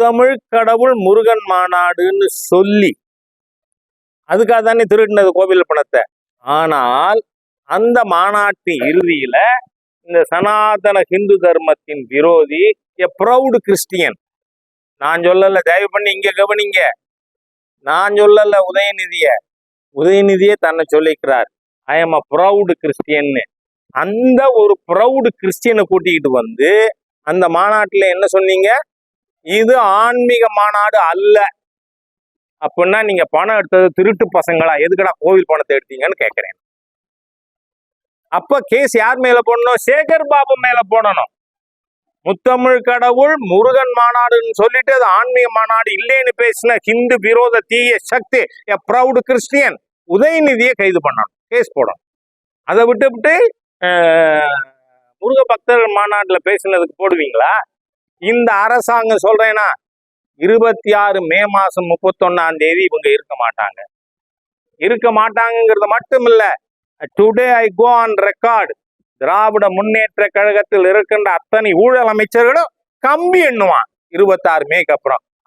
முத்தமிழ் கடவுள் முருகன் மாநாடுன்னு சொல்லி அதுக்காக தானே திருடினது கோவில் பணத்தை. ஆனால் அந்த மாநாட்டு இறுதியில இந்த சனாதன ஹிந்து தர்மத்தின் விரோதி எ ப்ரௌடு கிறிஸ்டியன், நான் சொல்லல, தயவு பண்ணி இங்க கவனிங்க, நான் சொல்லல உதயநிதியே தன்னை சொல்லிக்கிறார், ஐ எம் அ ப்ரௌடு கிறிஸ்டியன்னு. அந்த ஒரு ப்ரௌடு கிறிஸ்டியனை கூட்டிக்கிட்டு வந்து அந்த மாநாட்டுல என்ன சொன்னீங்க, இது ஆன்மீக மாநாடு அல்ல அப்படின்னா நீங்க பணம் எடுத்தது திருட்டு பசங்களா, எதுக்கடா கோவில் பணத்தை எடுத்தீங்கன்னு கேட்கிறேன். அப்ப கேஸ் யார் மேல போடணும்? சேகர் பாபு மேல போடணும். முத்தமிழ் கடவுள் முருகன் மாநாடுன்னு சொல்லிட்டு அது ஆன்மீக மாநாடு இல்லைன்னு பேசின ஹிந்து விரோத தீய சக்தி எ ப்ரௌடு கிறிஸ்டியன் உதயநிதியை கைது பண்ணணும், கேஸ் போடணும். அதை விட்டு முருக பக்தர் மாநாட்டுல பேசினதுக்கு போடுவீங்களா? இந்த அரசாங்கம் சொல்றேன்னா 26 மே மாசம் 31 இவங்க இருக்க மாட்டாங்கிறது மட்டும் இல்ல, today I go on record, திராவிட முன்னேற்ற கழகத்தில் இருக்கின்ற அத்தனை ஊழல் அமைச்சர்களும் கம்பி எண்ணுவான் 26 மேக்கு அப்புறம்.